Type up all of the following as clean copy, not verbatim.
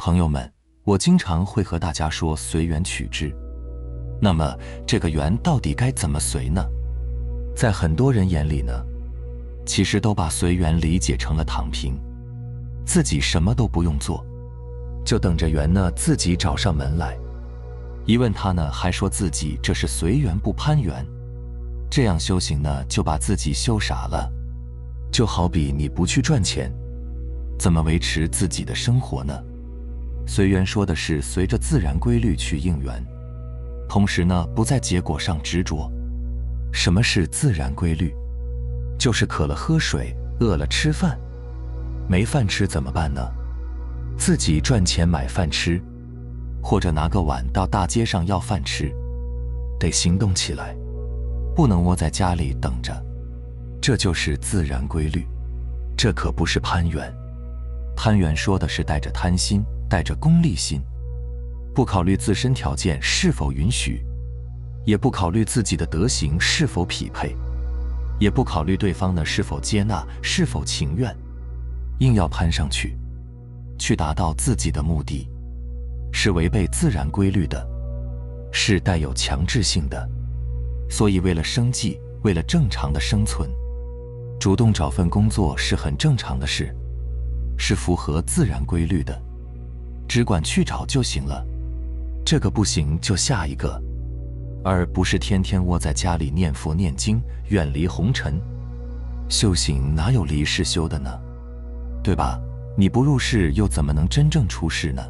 朋友们，我经常会和大家说随缘取之。那么这个缘到底该怎么随呢？在很多人眼里呢，其实都把随缘理解成了躺平，自己什么都不用做，就等着缘呢自己找上门来。一问他呢，还说自己这是随缘不攀缘。这样修行呢，就把自己修傻了。就好比你不去赚钱，怎么维持自己的生活呢？随缘说的是随着自然规律去应缘，同时呢，不在结果上执着。什么是自然规律？就是渴了喝水，饿了吃饭。没饭吃怎么办呢？自己赚钱买饭吃，或者拿个碗到大街上要饭吃。得行动起来，不能窝在家里等着。这就是自然规律，这可不是攀缘。攀缘说的是带着贪心，带着功利心，不考虑自身条件是否允许，也不考虑自己的德行是否匹配，也不考虑对方呢是否接纳，是否情愿，硬要攀上去，去达到自己的目的，是违背自然规律的，是带有强制性的。所以为了生计，为了正常的生存，主动找份工作是很正常的事，是符合自然规律的，只管去找就行了。这个不行就下一个，而不是天天窝在家里念佛念经，远离红尘。修行哪有离世修的呢？对吧？你不入世又怎么能真正出世呢？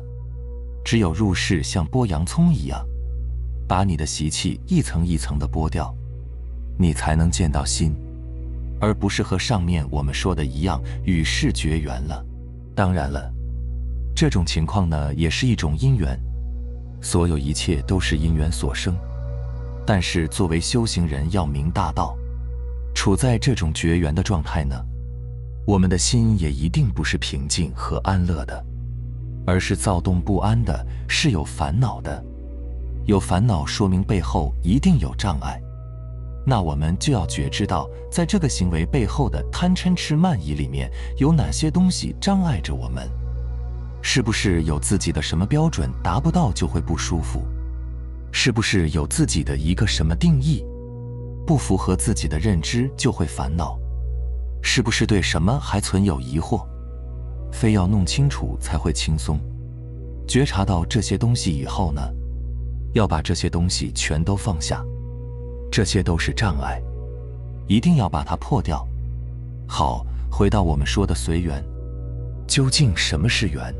只有入世像剥洋葱一样，把你的习气一层一层地剥掉，你才能见到心，而不是和上面我们说的一样与世绝缘了。当然了，这种情况呢也是一种因缘，所有一切都是因缘所生。但是作为修行人要明大道，处在这种绝缘的状态呢，我们的心也一定不是平静和安乐的，而是躁动不安的，是有烦恼的。有烦恼说明背后一定有障碍，那我们就要觉知到，在这个行为背后的贪嗔痴慢疑里面有哪些东西障碍着我们。是不是有自己的什么标准达不到就会不舒服？是不是有自己的一个什么定义不符合自己的认知就会烦恼？是不是对什么还存有疑惑？非要弄清楚才会轻松。觉察到这些东西以后呢，要把这些东西全都放下，这些都是障碍，一定要把它破掉。好，回到我们说的随缘，究竟什么是缘？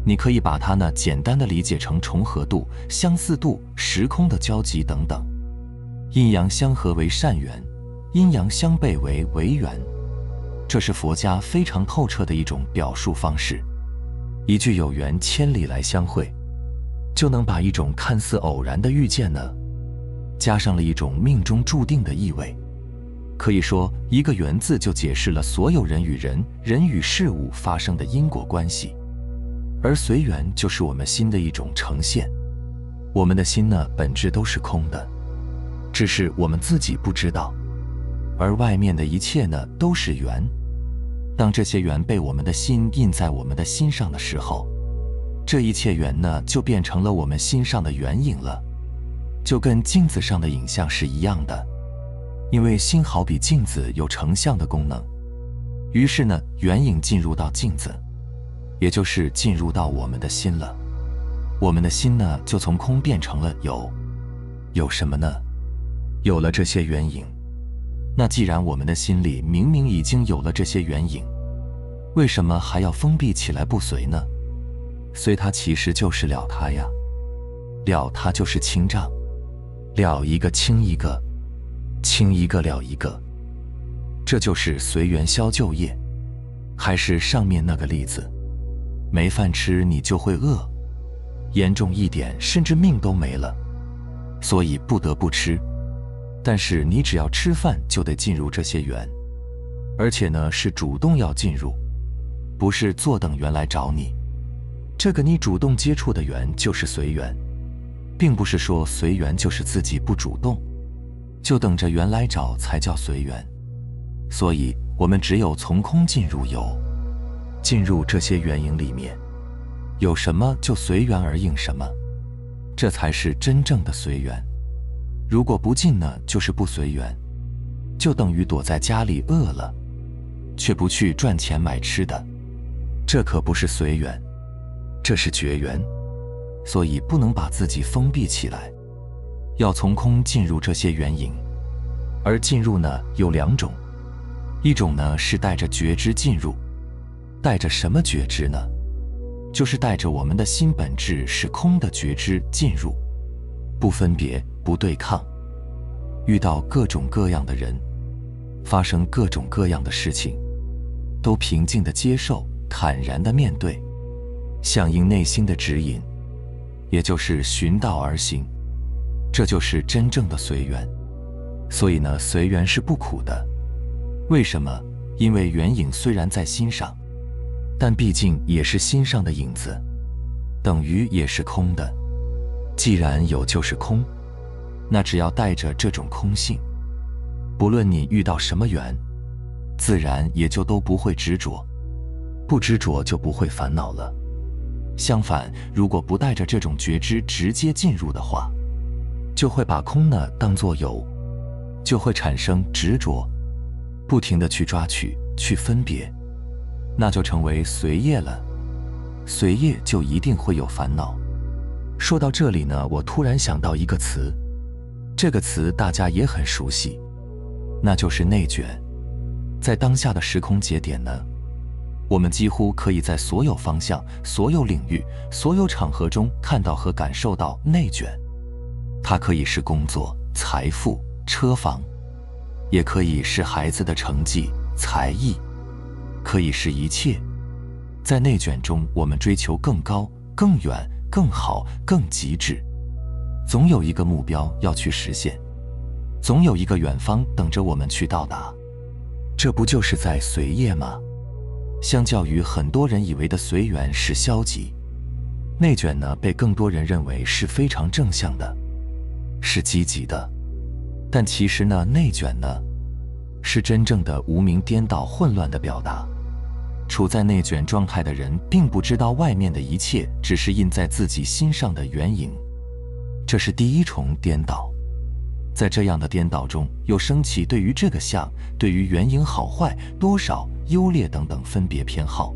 你可以把它呢简单的理解成重合度、相似度、时空的交集等等。阴阳相合为善缘，阴阳相悖为违缘，这是佛家非常透彻的一种表述方式。一句有缘千里来相会，就能把一种看似偶然的遇见呢，加上了一种命中注定的意味。可以说，一个缘字就解释了所有人与人、人与事物发生的因果关系。而随缘就是我们心的一种呈现。我们的心呢，本质都是空的，只是我们自己不知道。而外面的一切呢，都是缘。当这些缘被我们的心印在我们的心上的时候，这一切缘呢，就变成了我们心上的缘影了，就跟镜子上的影像是一样的。因为心好比镜子，有成像的功能，于是呢，缘影进入到镜子，也就是进入到我们的心了。我们的心呢，就从空变成了有。有什么呢？有了这些缘影。那既然我们的心里明明已经有了这些缘影，为什么还要封闭起来不随呢？随它其实就是了它呀，了它就是清障，了一个清一个，清一个了一个，这就是随缘消旧业。还是上面那个例子，没饭吃你就会饿，严重一点甚至命都没了，所以不得不吃。但是你只要吃饭就得进入这些缘，而且呢是主动要进入，不是坐等缘来找你。这个你主动接触的缘就是随缘，并不是说随缘就是自己不主动，就等着缘来找才叫随缘。所以我们只有从空进入有，进入这些缘影里面，有什么就随缘而应什么，这才是真正的随缘。如果不进呢，就是不随缘，就等于躲在家里饿了，却不去赚钱买吃的，这可不是随缘，这是绝缘。所以不能把自己封闭起来，要从空进入这些缘影。而进入呢有两种，一种呢是带着觉知进入，带着什么觉知呢？就是带着我们的心本质是空的觉知进入，不分别，不对抗，遇到各种各样的人，发生各种各样的事情，都平静地接受，坦然地面对，响应内心的指引，也就是循道而行，这就是真正的随缘。所以呢，随缘是不苦的。为什么？因为缘影虽然在心上，但毕竟也是心上的影子，等于也是空的。既然有就是空，那只要带着这种空性，不论你遇到什么缘，自然也就都不会执着，不执着就不会烦恼了。相反，如果不带着这种觉知直接进入的话，就会把空呢当作有，就会产生执着，不停地去抓取，去分别，那就成为随业了。随业就一定会有烦恼。说到这里呢，我突然想到一个词，这个词大家也很熟悉，那就是内卷。在当下的时空节点呢，我们几乎可以在所有方向、所有领域、所有场合中看到和感受到内卷。它可以是工作、财富、车房，也可以是孩子的成绩、才艺，可以是一切。在内卷中，我们追求更高、更远、更好、更极致，总有一个目标要去实现，总有一个远方等着我们去到达。这不就是在随业吗？相较于很多人以为的随缘是消极，内卷呢被更多人认为是非常正向的，是积极的。但其实呢，内卷呢是真正的无明颠倒混乱的表达。处在内卷状态的人并不知道外面的一切只是印在自己心上的缘影，这是第一重颠倒。在这样的颠倒中，又升起对于这个相、对于缘影好坏、多少、优劣等等分别偏好，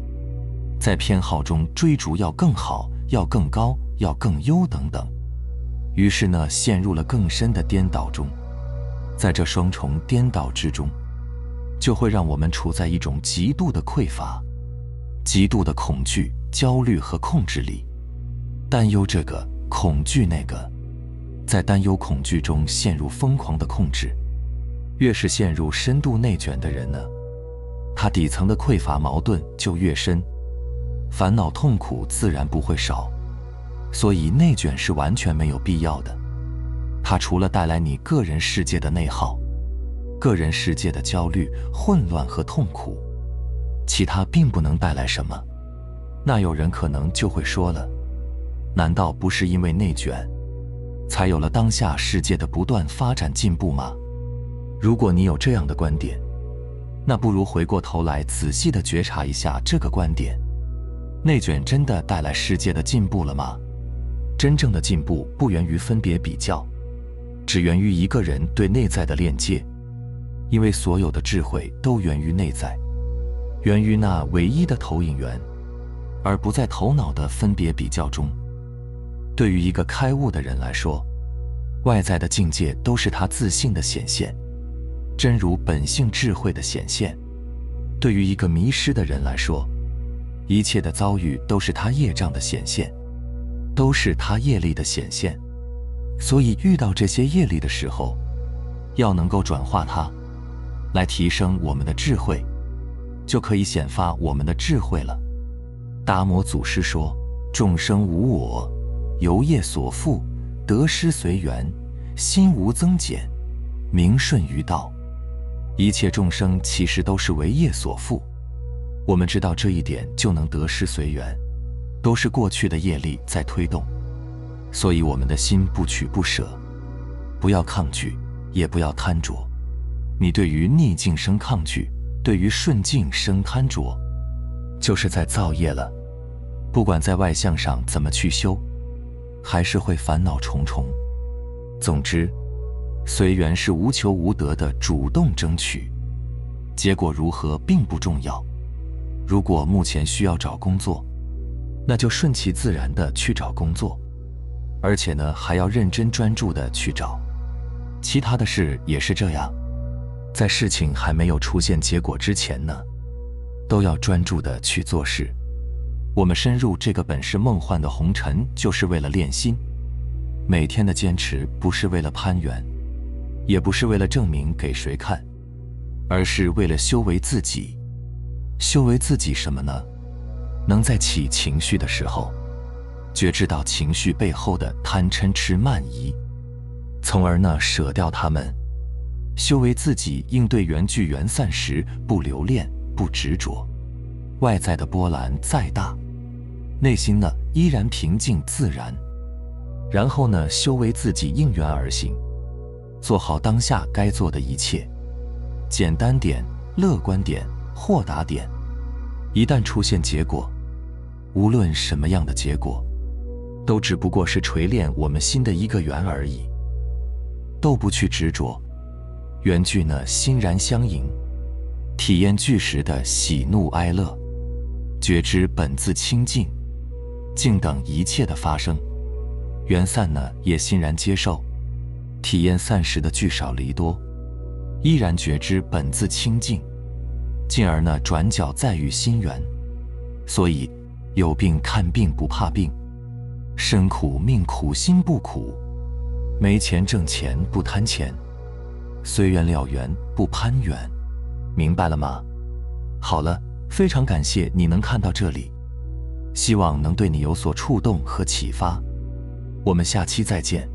在偏好中追逐要更好、要更高、要更优等等，于是呢，陷入了更深的颠倒中。在这双重颠倒之中，就会让我们处在一种极度的匮乏、极度的恐惧、焦虑和控制里，担忧这个，恐惧那个，在担忧恐惧中陷入疯狂的控制。越是陷入深度内卷的人呢，他底层的匮乏矛盾就越深，烦恼痛苦自然不会少。所以内卷是完全没有必要的，它除了带来你个人世界的内耗、个人世界的焦虑、混乱和痛苦，其他并不能带来什么。那有人可能就会说了，难道不是因为内卷，才有了当下世界的不断发展进步吗？如果你有这样的观点，那不如回过头来仔细地觉察一下这个观点。内卷真的带来世界的进步了吗？真正的进步不源于分别比较，只源于一个人对内在的链接。因为所有的智慧都源于内在，源于那唯一的投影源，而不在头脑的分别比较中。对于一个开悟的人来说，外在的境界都是他自信的显现，真如本性智慧的显现。对于一个迷失的人来说，一切的遭遇都是他业障的显现，都是他业力的显现。所以遇到这些业力的时候，要能够转化它，来提升我们的智慧，就可以显发我们的智慧了。达摩祖师说，众生无我，由业所缚，得失随缘，心无增减，名顺于道。一切众生其实都是为业所缚，我们知道这一点就能得失随缘，都是过去的业力在推动。所以我们的心不取不舍，不要抗拒，也不要贪着。你对于逆境生抗拒，对于顺境生贪着，就是在造业了。不管在外向上怎么去修，还是会烦恼重重。总之，随缘是无求无得的主动争取，结果如何并不重要。如果目前需要找工作，那就顺其自然的去找工作，而且呢，还要认真专注的去找。其他的事也是这样，在事情还没有出现结果之前呢，都要专注的去做事。我们深入这个本是梦幻的红尘，就是为了练心。每天的坚持不是为了攀援，也不是为了证明给谁看，而是为了修为自己。修为自己什么呢？能在起情绪的时候，觉知到情绪背后的贪嗔痴慢疑，从而呢舍掉它们。修为自己应对缘聚缘散时不留恋不执着，外在的波澜再大，内心呢依然平静自然。然后呢修为自己应缘而行，做好当下该做的一切，简单点，乐观点，豁达点。一旦出现结果，无论什么样的结果，都只不过是锤炼我们心的一个缘而已。都不去执着，缘聚呢欣然相迎，体验聚时的喜怒哀乐，觉知本自清净，静等一切的发生。缘散呢也欣然接受，体验散时的聚少离多，依然觉知本自清净，进而呢转角再遇新缘。所以有病看病不怕病，身苦命苦心不苦，没钱挣钱不贪钱，随缘了缘不攀缘。明白了吗？好了，非常感谢你能看到这里，希望能对你有所触动和启发。我们下期再见。